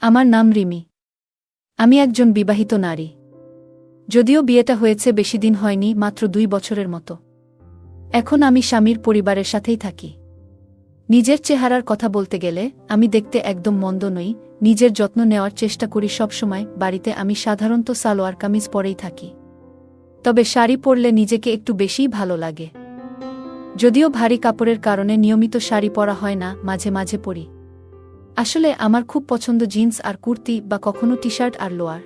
আমার নাম রিমি। আমি একজন বিবাহিত নারী। যদিও বিয়েটা হয়েছে বেশি দিন হয়নি, মাত্র 2 বছরের মতো। এখন আমি স্বামীর পরিবারের সাথেই থাকি। নিজের চেহারার কথা বলতে গেলে আমি দেখতে একদম মন্দ নই, নিজের যত্ন নেওয়ার চেষ্টা করি সবসময়। বাড়িতে আমি সাধারণত সালোয়ার কামিজ পরেই থাকি, তবে শাড়ি পরলে নিজেকে একটু বেশিই ভালো লাগে। যদিও ভারী কাপড়ের কারণে নিয়মিত শাড়ি পরা হয় না, মাঝে মাঝে পরি। আসলে আমার খুব পছন্দ জিন্স আর কুর্তি, বা কখনো টি শার্ট আর লোয়ার।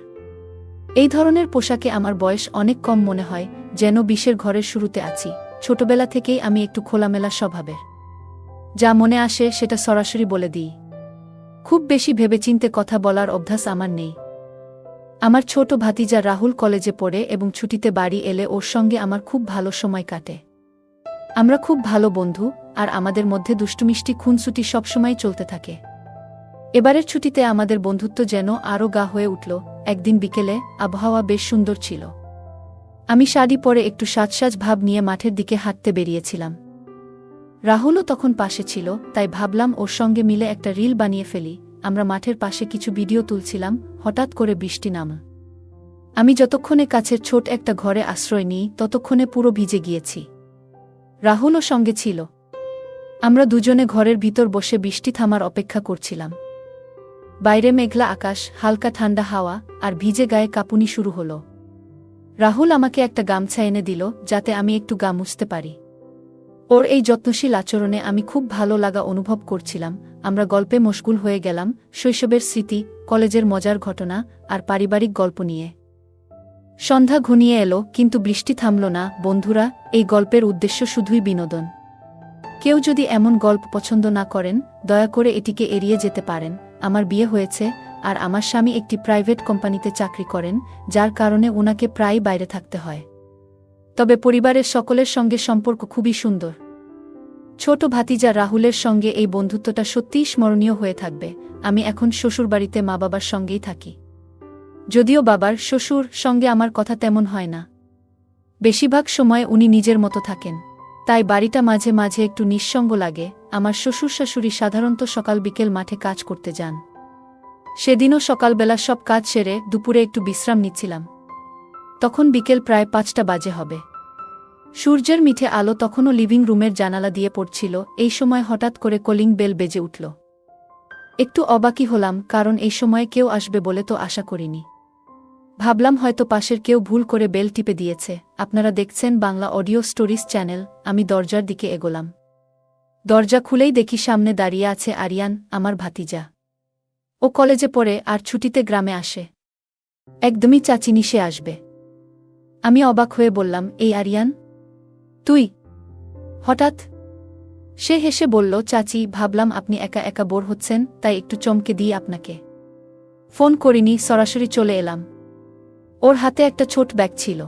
এই ধরনের পোশাকে আমার বয়স অনেক কম মনে হয়, যেন 20-এর ঘরের শুরুতে আছি। ছোটবেলা থেকেই আমি একটু খোলামেলা স্বভাবের, যা মনে আসে সেটা সরাসরি বলে দিই। খুব বেশি ভেবেচিন্তে কথা বলার অভ্যাস আমার নেই। আমার ছোট ভাতিজা রাহুল কলেজে পড়ে এবং ছুটিতে বাড়ি এলে ওর সঙ্গে আমার খুব ভালো সময় কাটে। আমরা খুব ভালো বন্ধু, আর আমাদের মধ্যে দুষ্টুমিষ্টি খুনসুটি সবসময় চলতে থাকে। এবারের ছুটিতে আমাদের বন্ধুত্ব যেন আরও গা হয়ে উঠল। একদিন বিকেলে আবহাওয়া বেশ সুন্দর ছিল। আমি শাড়ি পরে একটু সাজসাজ ভাব নিয়ে মাঠের দিকে হাঁটতে বেরিয়েছিলাম। রাহুলও তখন পাশে ছিল, তাই ভাবলাম ওর সঙ্গে মিলে একটা রিল বানিয়ে ফেলি। আমরা মাঠের পাশে কিছু ভিডিও তুলছিলাম, হঠাৎ করে বৃষ্টি নামল। আমি যতক্ষণে কাছের ছোট একটা ঘরে আশ্রয় নিই, ততক্ষণে পুরো ভিজে গিয়েছি। রাহুলও সঙ্গে ছিল। আমরা দুজনে ঘরের ভিতর বসে বৃষ্টি থামার অপেক্ষা করছিলাম। বাইরে মেঘলা আকাশ, হালকা ঠান্ডা হাওয়া, আর ভিজে গায়ে কাঁপুনি শুরু হলো। রাহুল আমাকে একটা গামছা এনে দিল, যাতে আমি একটু গা মুছতে পারি। ওর এই যত্নশীল আচরণে আমি খুব ভালো লাগা অনুভব করছিলাম। আমরা গল্পে মশগুল হয়ে গেলাম, শৈশবের স্মৃতি, কলেজের মজার ঘটনা আর পারিবারিক গল্প নিয়ে। সন্ধ্যা ঘনিয়ে এলো, কিন্তু বৃষ্টি থামল না। বন্ধুরা, এই গল্পের উদ্দেশ্য শুধুই বিনোদন। কেউ যদি এমন গল্প পছন্দ না করেন, দয়া করে এটিকে এড়িয়ে যেতে পারেন। আমার বিয়ে হয়েছে, আর আমার স্বামী একটি প্রাইভেট কোম্পানিতে চাকরি করেন, যার কারণে ওনাকে প্রায়ই বাইরে থাকতে হয়। তবে পরিবারের সকলের সঙ্গে সম্পর্ক খুবই সুন্দর। ছোট ভাতিজা রাহুলের সঙ্গে এই বন্ধুত্বটা সত্যিই স্মরণীয় হয়ে থাকবে। আমি এখন শ্বশুরবাড়িতে মা বাবার সঙ্গেই থাকি। যদিও বাবার শ্বশুর সঙ্গে আমার কথা তেমন হয় না। বেশিরভাগ সময় উনি নিজের মতো থাকেন, তাই বাড়িটা মাঝে মাঝে একটু নিঃসঙ্গ লাগে। আমার শ্বশুর শাশুড়ি সাধারণত সকাল বিকেল মাঠে কাজ করতে যান। সেদিনও সকালবেলা সব কাজ সেরে দুপুরে একটু বিশ্রাম নিচ্ছিলাম। তখন বিকেল প্রায় 5টা বাজে হবে। সূর্যের মিঠে আলো তখনও লিভিং রুমের জানালা দিয়ে পড়ছিল। এই সময় হঠাৎ করে কলিং বেল বেজে উঠল। একটু অবাকই হলাম, কারণ এই সময়ে কেউ আসবে বলে তো আশা করিনি। ভাবলাম হয়তো পাশের কেউ ভুল করে বেল টিপে দিয়েছে। আপনারা দেখছেন বাংলা অডিও স্টোরিজ চ্যানেল। আমি দরজার দিকে এগোলাম। দরজা খুলেই দেখি সামনে দাঁড়িয়ে আছে আরিয়ান, আমার ভাতিজা। ও কলেজে পড়ে আর ছুটিতে গ্রামে আসে। একদমই চাচিনি সে আসবে। আমি অবাক হয়ে বললাম, এই আরিয়ান, তুই হঠাৎ? সে হেসে বলল, চাচি, ভাবলাম আপনি একা একা বোর হচ্ছেন, তাই একটু চমকে দিই আপনাকে। ফোন করিনি, সরাসরি চলে এলাম। ওর হাতে একটা ছোট ব্যাগ ছিল।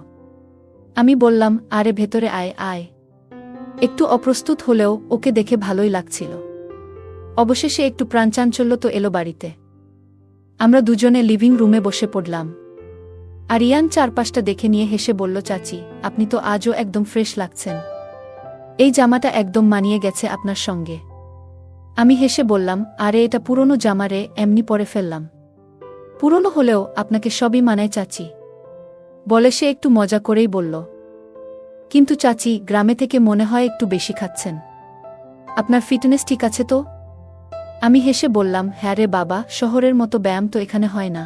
আমি বললাম, আরে ভেতরে আয় আয়। একটু অপ্রস্তুত হলেও ওকে দেখে ভালোই লাগছিল। অবশেষে একটু প্রাণচাঞ্চল্য তো এলো বাড়িতে। আমরা দুজনে লিভিং রুমে বসে পড়লাম। আরিয়ান চারপাশটা দেখে নিয়ে হেসে বলল, চাচি, আপনি তো আজও একদম ফ্রেশ লাগছেন। এই জামাটা একদম মানিয়ে গেছে আপনার সঙ্গে। আমি হেসে বললাম, আরে এটা পুরনো জামা রে, এমনি পরে ফেললাম। পুরনো হলেও আপনাকে সবই মানায় চাচি, বলে সে একটু মজা করেই বলল। কিন্তু চাচি, গ্রামে থেকে মনে হয় একটু বেশি খাচ্ছেন। আপনার ফিটনেস ঠিক আছে তো? আমি হেসে বললাম, হ্যাঁ রে বাবা, শহরের মতো ব্যায়াম তো এখানে হয় না।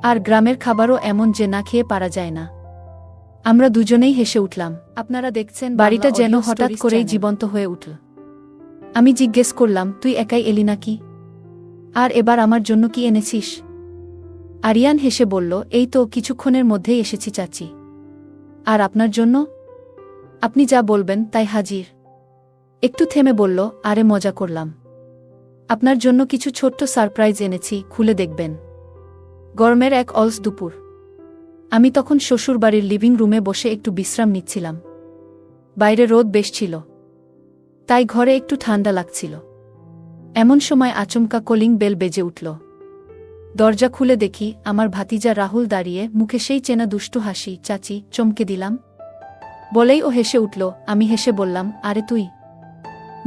আর গ্রামের খাবারও এমন যে না খেয়ে পারা যায় না। আমরা দুজনেই হেসে উঠলাম। আপনারা দেখছেন বাড়িটা যেন হঠাৎ করেই জীবন্ত হয়ে উঠল। আমি জিজ্ঞেস করলাম, তুই একাই এলি নাকি? আর এবার আমার জন্য কি এনেছিস? আরিয়ান হেসে বলল, এই তো কিছুক্ষণের মধ্যেই এসেছি চাচি। আর আপনার জন্য? আপনি যা বলবেন তাই হাজির। একটু থেমে বলল, আরে মজা করলাম। আপনার জন্য কিছু ছোট্ট সারপ্রাইজ এনেছি, খুলে দেখবেন। গরমের এক অলস দুপুর। আমি তখন শ্বশুরবাড়ির লিভিং রুমে বসে একটু বিশ্রাম নিচ্ছিলাম। বাইরে রোদ বেশ ছিল, তাই ঘরে একটু ঠান্ডা লাগছিল। এমন সময় আচমকা কলিং বেল বেজে উঠল। দরজা খুলে দেখি আমার ভাতিজা রাহুল দাঁড়িয়ে, মুখে সেই চেনা দুষ্টু হাসি। চাচি, চমকে দিলাম বলেই ও হেসে উঠল। আমি হেসে বললাম, আরে তুই?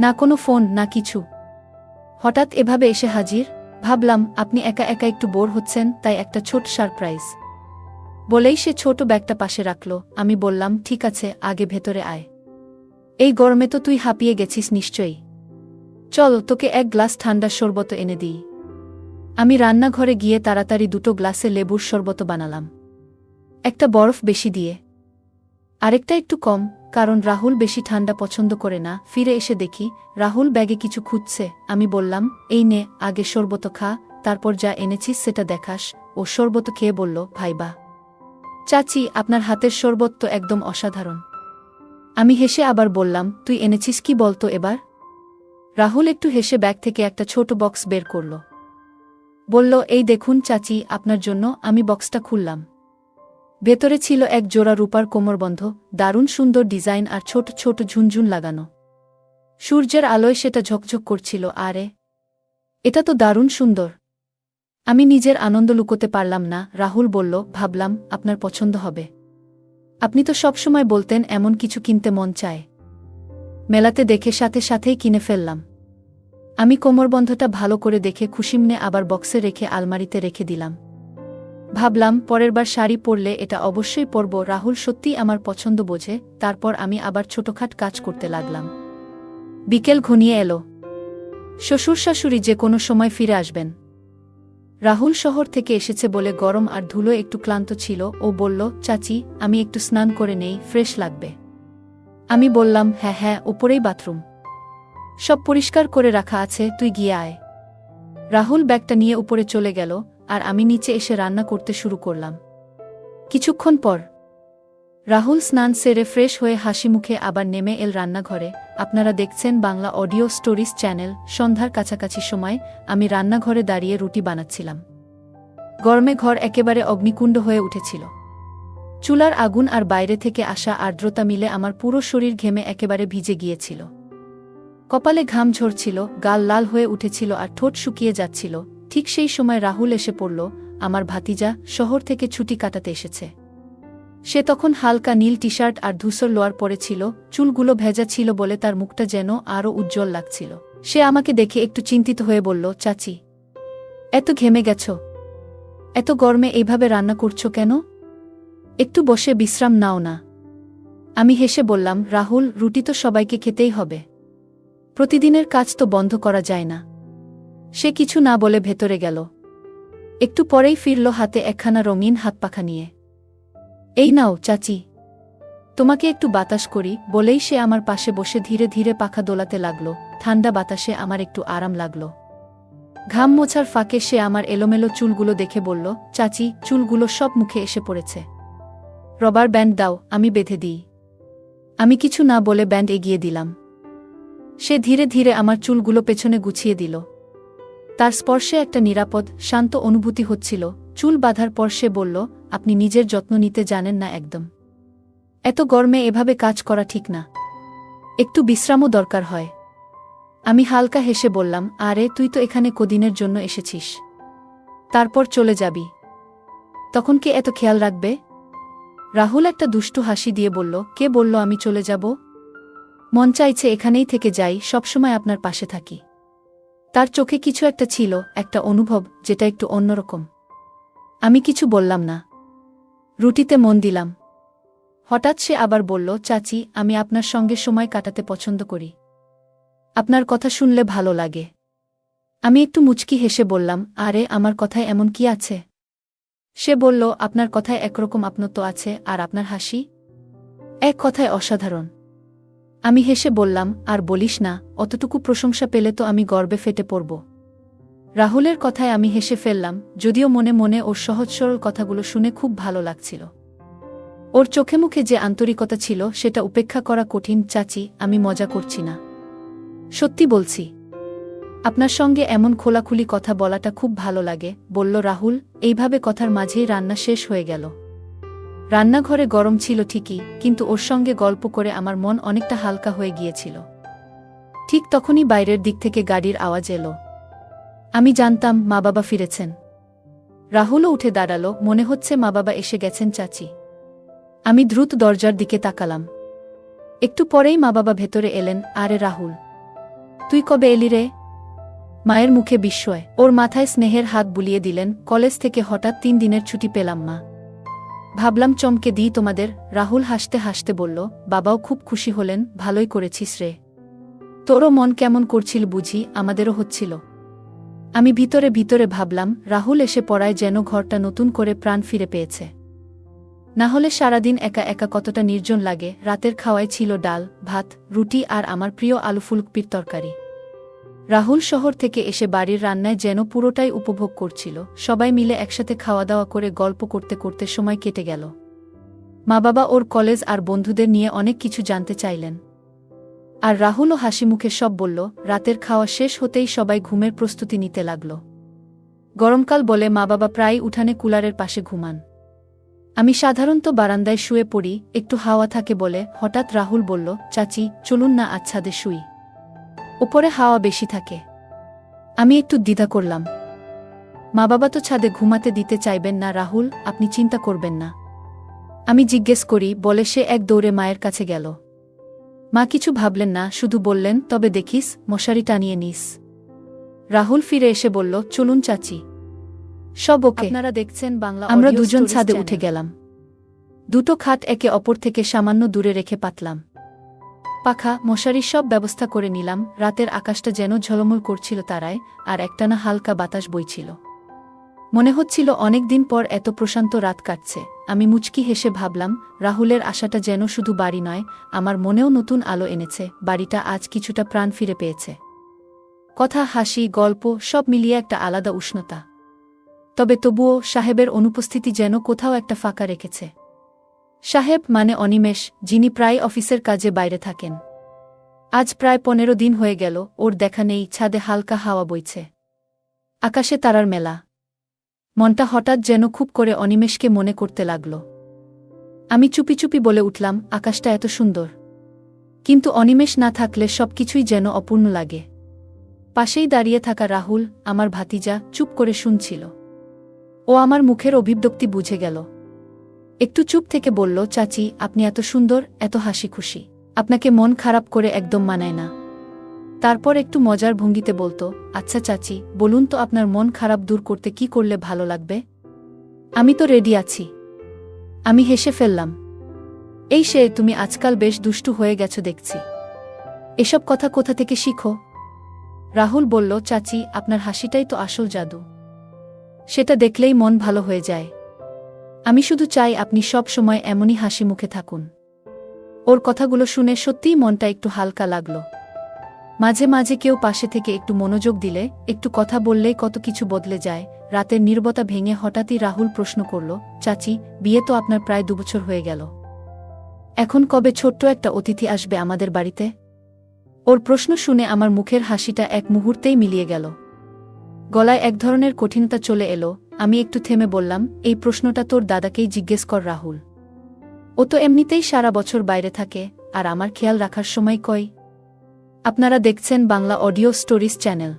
না কোনো ফোন, না কিছু, হঠাৎ এভাবে এসে হাজির? ভাবলাম আপনি একা একা একটু বোর হচ্ছেন, তাই একটা ছোট সারপ্রাইজ। বলেই সে ছোট ব্যাগটা পাশে রাখল। আমি বললাম, ঠিক আছে, আগে ভেতরে আয়। এই গরমে তো তুই হাঁপিয়ে গেছিস নিশ্চয়ই। চল, তোকে এক গ্লাস ঠান্ডা শরবত এনে দিই। আমি রান্নাঘরে গিয়ে তাড়াতাড়ি 2 গ্লাসে লেবুর শরবত বানালাম, একটা বরফ বেশি দিয়ে, আরেকটা একটু কম, কারণ রাহুল বেশি ঠান্ডা পছন্দ করে না। ফিরে এসে দেখি রাহুল ব্যাগে কিছু খুঁজছে। আমি বললাম, এই নে, আগে শরবত খা, তারপর যা এনেছিস সেটা দেখাস। ও শরবত খেয়ে বলল, ভাইবা চাচি, আপনার হাতের শরবত তো একদম অসাধারণ। আমি হেসে আবার বললাম, তুই এনেছিস কি বলতো এবার? রাহুল একটু হেসে ব্যাগ থেকে একটা ছোট বক্স বের করল। বলল, এই দেখুন চাচি, আপনার জন্য। আমি বক্সটা খুললাম। ভেতরে ছিল এক জোড়া রূপার কোমরবন্ধ, দারুণ সুন্দর ডিজাইন আর ছোট ছোট ঝুনঝুন লাগানো। সূর্যের আলোয় সেটা ঝকঝক করছিল। আরে, এটা তো দারুণ সুন্দর। আমি নিজের আনন্দ লুকোতে পারলাম না। রাহুল বলল, ভাবলাম আপনার পছন্দ হবে। আপনি তো সবসময় বলতেন এমন কিছু কিনতে মন চায়। মেলাতে দেখে সাথে সাথেই কিনে ফেললাম। আমি কোমরবন্ধটা ভালো করে দেখে খুশিমনে আবার বক্সে রেখে আলমারিতে রেখে দিলাম। ভাবলাম পরের বার শাড়ি পরলে এটা অবশ্যই পরব। রাহুল সত্যিই আমার পছন্দ বোঝে। তারপর আমি আবার ছোটখাট কাজ করতে লাগলাম। বিকেল ঘনিয়ে এলো। শ্বশুর শাশুড়ি যে কোনো সময় ফিরে আসবেন। রাহুল শহর থেকে এসেছে বলে গরম আর ধুলো একটু ক্লান্ত ছিল। ও বলল, চাচি, আমি একটু স্নান করে নেই, ফ্রেশ লাগবে। আমি বললাম, হ্যাঁ হ্যাঁ, ওপরেই বাথরুম, সব পরিষ্কার করে রাখা আছে, তুই গিয়ে আয়। রাহুল ব্যাগটা নিয়ে উপরে চলে গেল, আর আমি নিচে এসে রান্না করতে শুরু করলাম। কিছুক্ষণ পর রাহুল স্নান সেরে ফ্রেশ হয়ে হাসি মুখে আবার নেমে এল রান্নাঘরে। আপনারা দেখছেন বাংলা অডিও স্টোরিজ চ্যানেল। সন্ধ্যার কাছাকাছি সময় আমি রান্নাঘরে দাঁড়িয়ে রুটি বানাচ্ছিলাম। গরমে ঘর একেবারে অগ্নিকুণ্ড হয়ে উঠেছিল। চুলার আগুন আর বাইরে থেকে আসা আর্দ্রতা মিলে আমার পুরো শরীর ঘেমে একেবারে ভিজে গিয়েছিল। কপালে ঘাম ঝরছিল, গাল লাল হয়ে উঠেছিল আর ঠোঁট শুকিয়ে যাচ্ছিল। ঠিক সেই সময় রাহুল এসে পড়ল। আমার ভাতিজা শহর থেকে ছুটি কাটাতে এসেছে। সে তখন হালকা নীল টি শার্ট আর ধূসর লোয়ার পরেছিল। চুলগুলো ভেজা ছিল বলে তার মুখটা যেন আরও উজ্জ্বল লাগছিল। সে আমাকে দেখে একটু চিন্তিত হয়ে বলল, চাচি, এত ঘেমে গেছ? এত গরমে এইভাবে রান্না করছো কেন? একটু বসে বিশ্রাম নাও না। আমি হেসে বললাম, রাহুল, রুটি তো সবাইকে খেতেই হবে, প্রতিদিনের কাজ তো বন্ধ করা যায় না। সে কিছু না বলে ভেতরে গেল। একটু পরেই ফিরল হাতে একখানা রঙিন হাতপাখা নিয়ে। এই নাও চাচি, তোমাকে একটু বাতাস করি, বলেই সে আমার পাশে বসে ধীরে ধীরে পাখা দোলাতে লাগল। ঠান্ডা বাতাসে আমার একটু আরাম লাগল। ঘাম মোছার ফাঁকে সে আমার এলোমেলো চুলগুলো দেখে বলল, চাচি, চুলগুলো সব মুখে এসে পড়েছে। রবার ব্যান্ড দাও, আমি বেঁধে দিই। আমি কিছু না বলে ব্যান্ড এগিয়ে দিলাম। সে ধীরে ধীরে আমার চুলগুলো পেছনে গুছিয়ে দিল। তার স্পর্শে একটা নিরাপদ, শান্ত অনুভূতি হচ্ছিল। চুল বাঁধার পর সে বলল, আপনি নিজের যত্ন নিতে জানেন না একদম। এত গরমে এভাবে কাজ করা ঠিক না, একটু বিশ্রামও দরকার হয়। আমি হালকা হেসে বললাম, আরে তুই তো এখানে কদিনের জন্য এসেছিস, তারপর চলে যাবি, তখন কে এত খেয়াল রাখবে? রাহুল একটা দুষ্টু হাসি দিয়ে বলল, কে বলল আমি চলে যাব? মন চাইছে এখানেই থেকে যাই, সবসময় আপনার পাশে থাকি। তার চোখে কিছু একটা ছিল, একটা অনুভব যেটা একটু অন্যরকম। আমি কিছু বললাম না, রুটিতে মন দিলাম। হঠাৎ সে আবার বলল, চাচি, আমি আপনার সঙ্গে সময় কাটাতে পছন্দ করি, আপনার কথা শুনলে ভালো লাগে। আমি একটু মুচকি হেসে বললাম, আরে আমার কথায় এমন কি আছে? সে বলল, আপনার কথায় একরকম আপনত্ব আছে, আর আপনার হাসি এক কথায় অসাধারণ। আমি হেসে বললাম, আর বলিস না, অতটুকু প্রশংসা পেলে তো আমি গর্বে ফেটে পড়ব। রাহুলের কথায় আমি হেসে ফেললাম, যদিও মনে মনে ওর সহজ সরল কথাগুলো শুনে খুব ভালো লাগছিল। ওর চোখে মুখে যে আন্তরিকতা ছিল সেটা উপেক্ষা করা কঠিন। চাচি, আমি মজা করছি না, সত্যি বলছি। আপনার সঙ্গে এমন খোলাখুলি কথা বলাটা খুব ভালো লাগে, বলল রাহুল। এইভাবে কথার মাঝেই রান্না শেষ হয়ে গেল। রান্নাঘরে গরম ছিল ঠিকই, কিন্তু ওর সঙ্গে গল্প করে আমার মন অনেকটা হালকা হয়ে গিয়েছিল। ঠিক তখনই বাইরের দিক থেকে গাড়ির আওয়াজ এলো। আমি জানতাম মা বাবা ফিরেছেন। রাহুলও উঠে দাঁড়ালো, মনে হচ্ছে মা বাবা এসে গেছেন। চাচি। আমি দ্রুত দরজার দিকে তাকালাম। একটু পরেই মা বাবা ভেতরে এলেন। আরে রাহুল, তুই কবে এলি রে? মায়ের মুখে বিস্ময়, ওর মাথায় স্নেহের হাত বুলিয়ে দিলেন। কলেজ থেকে হঠাৎ 3 দিনের ছুটি পেলাম মা। ভাবলাম চমকে দিই তোমাদের। রাহুল হাসতে হাসতে বলল, বাবাও খুব খুশি হলেন। ভালোই করেছিস রে। তোরও মন কেমন করছিল বুঝি, আমাদেরও হচ্ছিল। আমি ভিতরে ভিতরে ভাবলাম, রাহুল এসে পড়ায় যেন ঘরটা নতুন করে প্রাণ ফিরে পেয়েছে। না হলে সারাদিন একা একা কতটা নির্জন লাগে। রাতের খাওয়ায় ছিল ডাল, ভাত, রুটি আর আমার প্রিয় আলু ফুলকপির তরকারি। রাহুল শহর থেকে এসে বাড়ির রান্নায় যেন পুরোটাই উপভোগ করছিল। সবাই মিলে একসাথে খাওয়া দাওয়া করে গল্প করতে করতে সময় কেটে গেল। মা বাবা ওর কলেজ আর বন্ধুদের নিয়ে অনেক কিছু জানতে চাইলেন। আর রাহুলও হাসি মুখে সব বলল। রাতের খাওয়া শেষ হতেই সবাই ঘুমের প্রস্তুতি নিতে লাগল। গরমকাল বলে মা বাবা প্রায়ই উঠানে কুলারের পাশে ঘুমান। আমি সাধারণত বারান্দায় শুয়ে পড়ি, একটু হাওয়া থাকে বলে। হঠাৎ রাহুল বলল, চাচি চলুন না আজ ছাদে শুই, উপরে হাওয়া বেশি থাকে। আমি একটু দ্বিধা করলাম। মা বাবা তো ছাদে ঘুমাতে দিতে চাইবেন না। রাহুল, আপনি চিন্তা করবেন না, আমি জিজ্ঞেস করি বলে সে এক দৌড়ে মায়ের কাছে গেল। মা কিছু ভাবলেন না, শুধু বললেন, তবে দেখিস মশারি টানিয়ে নিস। রাহুল ফিরে এসে বলল, চলুন চাচি, সব ওকে। আপনারা দেখছেন বাংলা। আমরা দুজন ছাদে উঠে গেলাম। দুটো খাট একে অপর থেকে সামান্য দূরে রেখে পাতলাম। পাখা, মশারির সব ব্যবস্থা করে নিলাম। রাতের আকাশটা যেন ঝলমল করছিল তারায়, আর একটানা হালকা বাতাস বইছিল। মনে হচ্ছিল অনেক দিন পর এত প্রশান্ত রাত কাটছে। আমি মুচকি হেসে ভাবলাম, রাহুলের আশাটা যেন শুধু বাড়ি নয়, আমার মনেও নতুন আলো এনেছে। বাড়িটা আজ কিছুটা প্রাণ ফিরে পেয়েছে। কথা, হাসি, গল্প সব মিলিয়ে একটা আলাদা উষ্ণতা। তবে তবুও সাহেবের অনুপস্থিতি যেন কোথাও একটা ফাঁকা রেখেছে। সাহেব মানে অনিমেষ, যিনি প্রায় অফিসের কাজে বাইরে থাকেন। আজ প্রায় 15 দিন হয়ে গেল ওর দেখা নেই। ছাদে হালকা হাওয়া বইছে, আকাশে তারার মেলা। মনটা হঠাৎ যেন খুব করে অনিমেষকে মনে করতে লাগল। আমি চুপি চুপি বলে উঠলাম, আকাশটা এত সুন্দর, কিন্তু অনিমেষ না থাকলে সবকিছুই যেন অপূর্ণ লাগে। পাশেই দাঁড়িয়ে থাকা রাহুল, আমার ভাতিজা, চুপ করে শুনছিল। ও আমার মুখের অভিব্যক্তি বুঝে গেল। একটু চুপ থেকে বলল, চাচি আপনি এত সুন্দর, এত হাসি খুশি, আপনাকে মন খারাপ করে একদম মানায় না। তারপর একটু মজার ভঙ্গিতে বলতো, আচ্ছা চাচি বলুন তো আপনার মন খারাপ দূর করতে কি করলে ভালো লাগবে? আমি তো রেডি আছি। আমি হেসে ফেললাম। এই সে, তুমি আজকাল বেশ দুষ্টু হয়ে গেছো দেখছি। এসব কথা কোথা থেকে শিখো? রাহুল বলল, চাচি আপনার হাসিটাই তো আসল জাদু। সেটা দেখলেই মন ভালো হয়ে যায়। আমি শুধু চাই আপনি সব সময় এমনই হাসি মুখে থাকুন। ওর কথাগুলো শুনে সত্যিই মনটা একটু হালকা লাগল। মাঝে মাঝে কেউ পাশে থেকে একটু মনোযোগ দিলে, একটু কথা বললেই কত কিছু বদলে যায়। রাতের নীরবতা ভেঙে হঠাৎই রাহুল প্রশ্ন করল, চাচি বিয়ে তো আপনার প্রায় 2 বছর হয়ে গেল, এখন কবে ছোট্ট একটা অতিথি আসবে আমাদের বাড়িতে? ওর প্রশ্ন শুনে আমার মুখের হাসিটা এক মুহূর্তেই মিলিয়ে গেল। গলায় এক ধরনের কঠিনতা চলে এলো। আমি একটু থেমে বললাম, এই প্রশ্নটা তোর দাদাকেই জিজ্ঞেস কর রাহুল। ও তো এমনিতেই সারা বছর বাইরে থাকে, আর আমার খেয়াল রাখার সময় কই। আপনারা দেখছেন Bangla audio stories channel.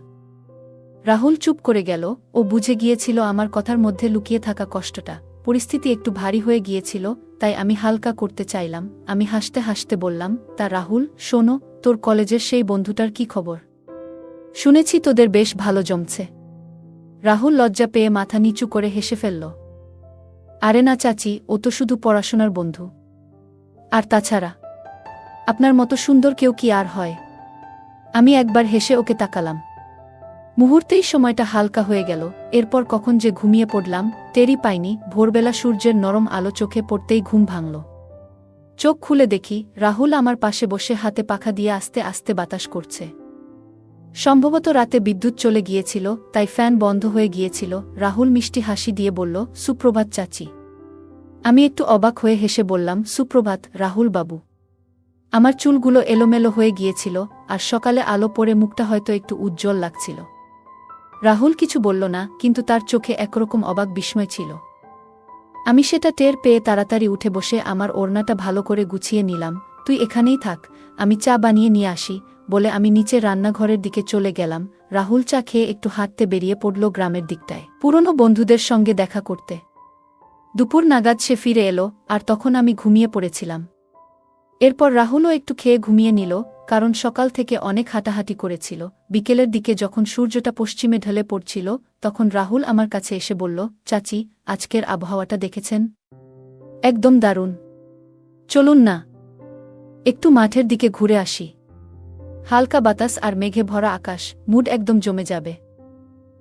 Rahul চুপ করে গেল। ও বুঝে গিয়েছিল আমার কথার মধ্যে লুকিয়ে থাকা কষ্টটা। পরিস্থিতি একটু ভারী হয়ে গিয়েছিল, তাই আমি হালকা করতে চাইলাম। আমি হাসতে হাসতে বললাম, তা রাহুল শোনো, তোর কলেজের সেই বন্ধুটার কি খবর? শুনেছি তোদের বেশ ভালো জমছে। রাহুল লজ্জা পেয়ে মাথা নিচু করে হেসে ফেলল। আরে না চাচি, ও তো শুধু পড়াশোনার বন্ধু। আর তাছাড়া আপনার মতো সুন্দর কেউ কি আর হয়? আমি একবার হেসে ওকে তাকালাম। মুহূর্তেই সময়টা হালকা হয়ে গেল। এরপর কখন যে ঘুমিয়ে পড়লাম টেরই পাইনি। ভোরবেলা সূর্যের নরম আলো চোখে পড়তেই ঘুম ভাঙল। চোখ খুলে দেখি রাহুল আমার পাশে বসে হাতে পাখা দিয়ে আস্তে আস্তে বাতাস করছে। সম্ভবত রাতে বিদ্যুৎ চলে গিয়েছিল, তাই ফ্যান বন্ধ হয়ে গিয়েছিল। রাহুল মিষ্টি হাসি দিয়ে বলল, সুপ্রভাত চাচি। আমি একটু অবাক হয়ে হেসে বললাম, সুপ্রভাত রাহুল বাবু। আমার চুলগুলো এলোমেলো হয়ে গিয়েছিল, আর সকালে আলো পড়ে মুখটা হয়তো একটু উজ্জ্বল লাগছিল। রাহুল কিছু বলল না, কিন্তু তার চোখে একরকম অবাক বিস্ময় ছিল। আমি সেটা টের পেয়ে তাড়াতাড়ি উঠে বসে আমার ওড়নাটা ভালো করে গুছিয়ে নিলাম। তুই এখানেই থাক, আমি চা বানিয়ে নিয়ে আসি বলে আমি নিচে রান্নাঘরের দিকে চলে গেলাম। রাহুল চা খেয়ে একটু হাঁটতে বেরিয়ে পড়ল গ্রামের দিকটায়, পুরনো বন্ধুদের সঙ্গে দেখা করতে। দুপুর নাগাদ সে ফিরে এলো, আর তখন আমি ঘুমিয়ে পড়েছিলাম। এরপর রাহুলও একটু খেয়ে ঘুমিয়ে নিল। কারণ সকাল থেকে অনেক হাঁটাহাঁটি করেছিল। বিকেলের দিকে যখন সূর্যটা পশ্চিমে ঢলে পড়ছিল, তখন রাহুল আমার কাছে এসে বলল, চাচি, আজকের আবহাওয়াটা দেখেছেন? একদম দারুণ। চলুন না, একটু মাঠের দিকে ঘুরে আসি। হালকা বাতাস আর মেঘে ভরা আকাশ, মুড একদম জমে যাবে।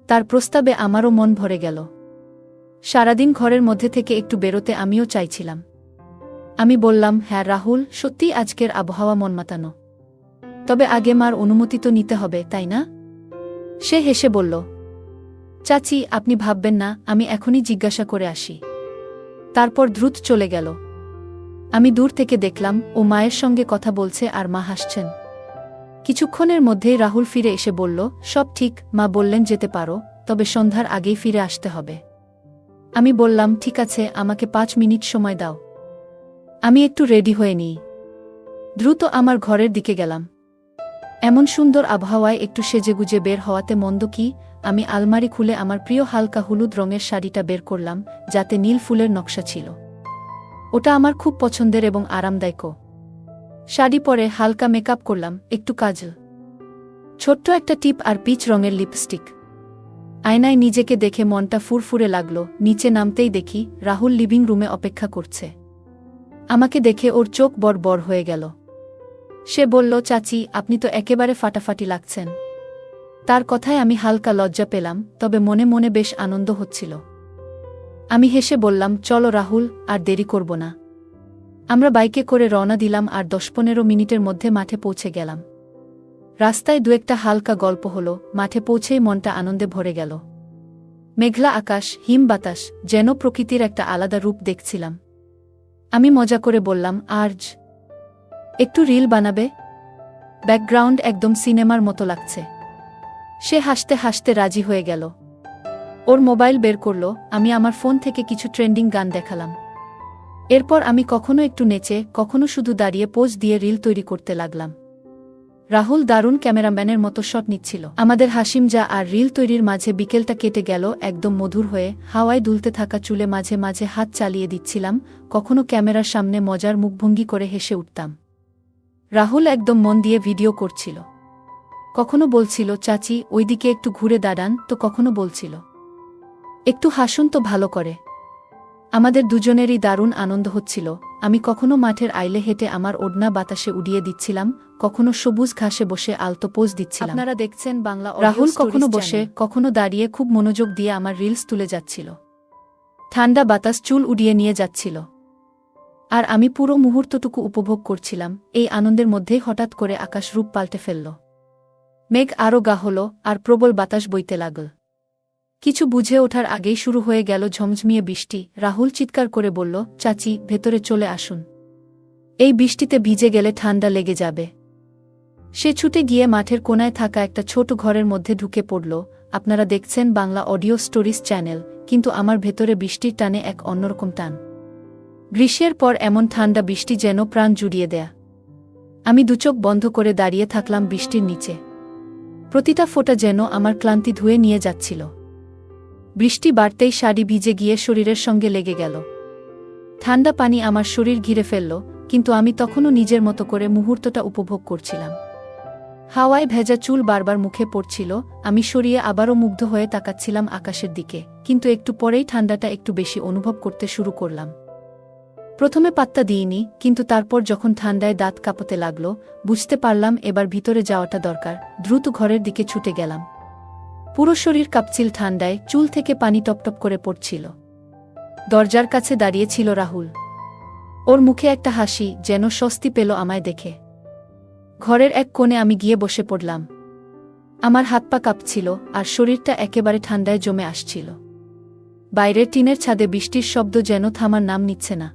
তার প্রস্তাবে আমারও মন ভরে গেল। সারাদিন ঘরের মধ্যে থেকে একটু বেরোতে আমিও চাইছিলাম। আমি বললাম, হ্যাঁ রাহুল, সত্যিই আজকের আবহাওয়া মন মাতানো। তবে আগে মার অনুমতি তো নিতে হবে, তাই না? সে হেসে বলল, চাচি, আপনি ভাববেন না, আমি এখনই জিজ্ঞাসা করে আসি। তারপর দ্রুত চলে গেল। আমি দূর থেকে দেখলাম ও মায়ের সঙ্গে কথা বলছে আর মা হাসছেন। কিছুক্ষণের মধ্যেই রাহুল ফিরে এসে বলল, সব ঠিক, মা বললেন যেতে পারো, তবে সন্ধ্যার আগেই ফিরে আসতে হবে। আমি বললাম, ঠিক আছে, আমাকে 5 মিনিট সময় দাও। আমি একটু রেডি হয়ে নিই। দ্রুত আমার ঘরের দিকে গেলাম। এমন সুন্দর আবহাওয়ায় একটু সেজেগুজে বের হওয়াতে মন্দ কি? আমি আলমারি খুলে আমার প্রিয় হালকা হলুদ রঙের শাড়িটা বের করলাম, যাতে নীল ফুলের নকশা ছিল। ওটা আমার খুব পছন্দের এবং আরামদায়ক। শাড়ি পরে হালকা মেকআপ করলাম, একটু কাজল, ছোট্ট একটা টিপ আর পিচ রঙের লিপস্টিক। আয়নায় নিজেকে দেখে মনটা ফুরফুরে লাগলো। নিচে নামতেই দেখি রাহুল লিভিং রুমে অপেক্ষা করছে। আমাকে দেখে ওর চোখ বড় বড় হয়ে গেল। সে বলল, চাচি, আপনি তো একেবারে ফাটাফাটি লাগছেন। তার কথায় আমি হালকা লজ্জা পেলাম, তবে মনে মনে বেশ আনন্দ হচ্ছিল। আমি হেসে বললাম, চলো রাহুল, আর দেরি করব না। আমরা বাইকে করে রওনা দিলাম আর 10-15 মিনিটের মধ্যে মাঠে পৌঁছে গেলাম। রাস্তায় দু একটা হালকা গল্প হলো। মাঠে পৌঁছেই মনটা আনন্দে ভরে গেল। মেঘলা আকাশ, হিম বাতাস, যেন প্রকৃতির একটা আলাদা রূপ দেখছিলাম। আমি মজা করে বললাম, আর্জ, একটু রিল বানাবে? ব্যাকগ্রাউন্ড একদম সিনেমার মতো লাগছে। সে হাসতে হাসতে রাজি হয়ে গেল। ওর মোবাইল বের করল, আমি আমার ফোন থেকে কিছু ট্রেন্ডিং গান দেখালাম। এরপর আমি কখনো একটু নেচে, কখনো শুধু দাঁড়িয়ে পোজ দিয়ে রিল তৈরি করতে লাগলাম। রাহুল দারুণ ক্যামেরাম্যানের মতো শট নিচ্ছিল। আমাদের হাসিমজা আর রিল তৈরির মাঝে বিকেলটা কেটে গেল একদম মধুর হয়ে। হাওয়ায় দুলতে থাকা চুলে মাঝে মাঝে হাত চালিয়ে দিচ্ছিলাম, কখনো ক্যামেরার সামনে মজার মুখভঙ্গি করে হেসে উঠতাম। রাহুল একদম মন দিয়ে ভিডিও করছিল। কখনো বলছিল, চাচি, ওইদিকে একটু ঘুরে দাঁড়ান, তো কখনো বলছিল, একটু হাসুন তো ভালো করে। আমাদের দুজনেরই দারুণ আনন্দ হচ্ছিল। আমি কখনো মাঠের আইলে হেঁটে আমার ওড়না বাতাসে উড়িয়ে দিচ্ছিলাম, কখনো সবুজ ঘাসে বসে আলতো পোজ দিচ্ছিলাম। আপনারা দেখছেন বাংলা অডিও। রাহুল কখনো বসে, কখনো দাঁড়িয়ে খুব মনোযোগ দিয়ে আমার রিলস তুলে যাচ্ছিল। ঠান্ডা বাতাস চুল উড়িয়ে নিয়ে যাচ্ছিল, আর আমি পুরো মুহূর্তটুকু উপভোগ করছিলাম। এই আনন্দের মধ্যেই হঠাৎ করে আকাশ রূপ পাল্টে ফেলল। মেঘ আরও গা হল, আর প্রবল বাতাস বইতে লাগল। কিছু বুঝে ওঠার আগেই শুরু হয়ে গেল ঝমঝমিয়ে বৃষ্টি। রাহুল চিৎকার করে বলল, চাচি, ভেতরে চলে আসুন, এই বৃষ্টিতে ভিজে গেলে ঠান্ডা লেগে যাবে। সে ছুটে গিয়ে মাঠের কোনায় থাকা একটা ছোট ঘরের মধ্যে ঢুকে পড়ল। আপনারা দেখছেন বাংলা অডিও স্টোরিজ চ্যানেল, কিন্তু আমার ভেতরে বৃষ্টির টানে এক অন্যরকম টান। গ্রীষ্মের পর এমন ঠান্ডা বৃষ্টি যেন প্রাণ জুড়িয়ে দেয়া। আমি দুচোখ বন্ধ করে দাঁড়িয়ে থাকলাম বৃষ্টির নিচে। প্রতিটা ফোঁটা যেন আমার ক্লান্তি ধুয়ে নিয়ে যাচ্ছিল। বৃষ্টি বাড়তেই শাড়ি ভিজে গিয়ে শরীরের সঙ্গে লেগে গেল। ঠান্ডা পানি আমার শরীর ঘিরে ফেলল, কিন্তু আমি তখনও নিজের মতো করে মুহূর্তটা উপভোগ করছিলাম। হাওয়ায় ভেজা চুল বারবার মুখে পড়ছিল। আমি সরিয়ে আবারও মুগ্ধ হয়ে তাকাচ্ছিলাম আকাশের দিকে, কিন্তু একটু পরেই ঠান্ডাটা একটু বেশি অনুভব করতে শুরু করলাম। প্রথমে পাত্তা দিইনি, কিন্তু তারপর যখন ঠান্ডায় দাঁত কাঁপতে লাগল, বুঝতে পারলাম এবার ভিতরে যাওয়াটা দরকার। দ্রুত ঘরের দিকে ছুটে গেলাম। পুরো শরীর কাঁপছিল ঠান্ডায়, চুল থেকে পানি টপটপ করে পড়ছিল। দরজার কাছে দাঁড়িয়েছিল রাহুল। ওর মুখে একটা হাসি, যেন স্বস্তি পেল আমায় দেখে। ঘরের এক কোণে আমি গিয়ে বসে পড়লাম। আমার হাত পা কাঁপছিল, আর শরীরটা একেবারে ঠান্ডায় জমে আসছিল। বাইরের টিনের ছাদে বৃষ্টির শব্দ যেন থামার নাম নিচ্ছে না।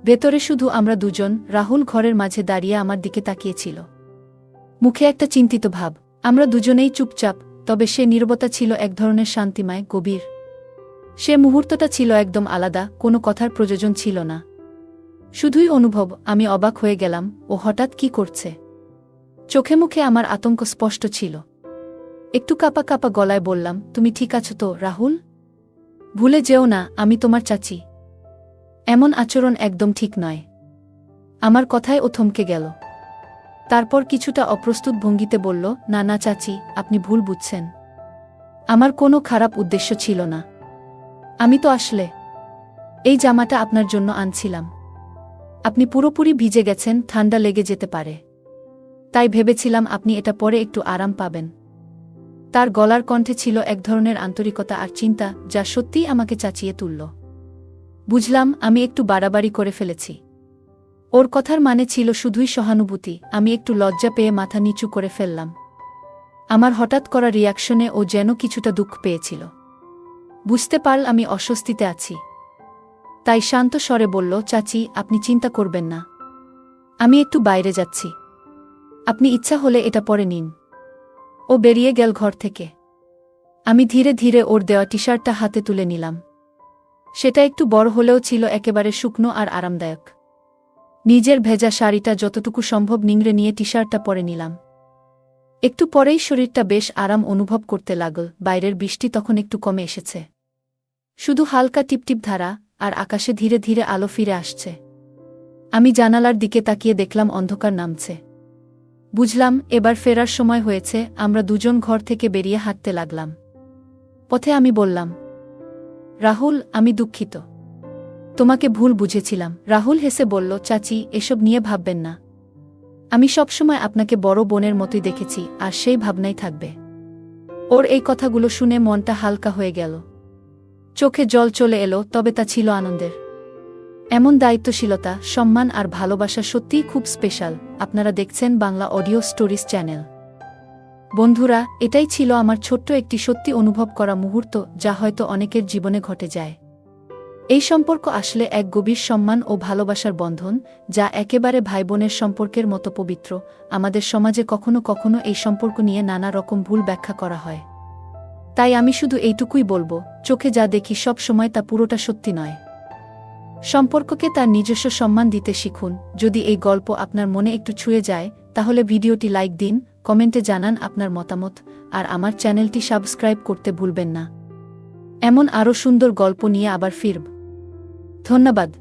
ভেতরে শুধু আমরা দুজন। রাহুল ঘরের মাঝে দাঁড়িয়ে আমার দিকে তাকিয়েছিল, মুখে একটা চিন্তিত ভাব। আমরা দুজনেই চুপচাপ, তবে সে নীরবতা ছিল এক ধরনের শান্তিময়, গভীর। সে মুহূর্তটা ছিল একদম আলাদা, কোনো কথার প্রয়োজন ছিল না, শুধুই অনুভব। আমি অবাক হয়ে গেলাম, ও হঠাৎ কি করছে। চোখে মুখে আমার আতঙ্ক স্পষ্ট ছিল। একটু কাঁপা কাঁপা গলায় বললাম, তুমি ঠিক আছো তো রাহুল? ভুলে যেও না, আমি তোমার চাচি। এমন আচরণ একদম ঠিক নয়। আমার কথায় ও থমকে গেল। তারপর কিছুটা অপ্রস্তুত ভঙ্গিতে বলল, না না চাচি, আপনি ভুল বুঝছেন। আমার কোনো খারাপ উদ্দেশ্য ছিল না। আমি তো আসলে এই জামাটা আপনার জন্য আনছিলাম। আপনি পুরোপুরি ভিজে গেছেন, ঠান্ডা লেগে যেতে পারে। তাই ভেবেছিলাম আপনি এটা পরে একটু আরাম পাবেন। তার গলার কণ্ঠে ছিল এক ধরনের আন্তরিকতা আর চিন্তা, যা সত্যিই আমাকে চাচিয়ে তুলল। বুঝলাম আমি একটু বাড়াবাড়ি করে ফেলেছি। ওর কথার মানে ছিল শুধুই সহানুভূতি। আমি একটু লজ্জা পেয়ে মাথা নিচু করে ফেললাম। আমার হঠাৎ করা রিয়াকশনে ও যেন কিছুটা দুঃখ পেয়েছিল। বুঝতে পারল আমি অস্বস্তিতে আছি। তাই শান্ত স্বরে বলল, চাচি, আপনি চিন্তা করবেন না। আমি একটু বাইরে যাচ্ছি। আপনি ইচ্ছা হলে এটা পরে নিন। ও বেরিয়ে গেল ঘর থেকে। আমি ধীরে ধীরে ওর দেওয়া টি-শার্টটা হাতে তুলে নিলাম। সেটা একটু বড় হলেও ছিল একেবারে শুকনো আর আরামদায়ক। নিজের ভেজা শাড়িটা যতটুকু সম্ভব নিংড়ে নিয়ে টি-শার্টটা পরে নিলাম। একটু পরেই শরীরটা বেশ আরাম অনুভব করতে লাগল। বাইরের বৃষ্টি তখন একটু কমে এসেছে। শুধু হালকা টিপটিপ ধারা, আর আকাশে ধীরে ধীরে আলো ফিরে আসছে। আমি জানালার দিকে তাকিয়ে দেখলাম অন্ধকার নামছে। বুঝলাম এবার ফেরার সময় হয়েছে। আমরা দুজন ঘর থেকে বেরিয়ে হাঁটতে লাগলাম। পথে আমি বললাম, রাহুল, আমি দুঃখিত। তোমাকে ভুল বুঝেছিলাম। রাহুল হেসে বলল, চাচি, এসব নিয়ে ভাববেন না। আমি সবসময় আপনাকে বড় বোনের মতোই দেখেছি, আর সেই ভাবনাই থাকবে। ওর এই কথাগুলো শুনে মনটা হালকা হয়ে গেল। চোখে জল চলে এলো, তবে তা ছিল আনন্দের। এমন দায়িত্বশীলতা, সম্মান আর ভালোবাসা সত্যিই খুব স্পেশাল। আপনারা দেখছেন বাংলা অডিও স্টোরিজ চ্যানেল। বন্ধুরা, এটাই ছিল আমার ছোট্ট একটি সত্যি অনুভব করা মুহূর্ত, যা হয়তো অনেকের জীবনে ঘটে যায়। এই সম্পর্ক আসলে এক গভীর সম্মান ও ভালোবাসার বন্ধন, যা একেবারে ভাইবোনের সম্পর্কের মতো পবিত্র। আমাদের সমাজে কখনো কখনো এই সম্পর্ক নিয়ে নানা রকম ভুল ব্যাখ্যা করা হয়। তাই আমি শুধু এইটুকুই বলবো, চোখে যা দেখি সব সময় তা পুরোটা সত্যি নয়। সম্পর্ককে তার নিজস্ব সম্মান দিতে শিখুন। যদি এই গল্প আপনার মনে একটু ছুঁয়ে যায়, তাহলে ভিডিওটি লাইক দিন, কমেন্টে জানান আপনার মতামত, আর আমার চ্যানেলটি সাবস্ক্রাইব করতে ভুলবেন না। এমন আরও সুন্দর গল্প নিয়ে আবার ফিরব। ধন্যবাদ।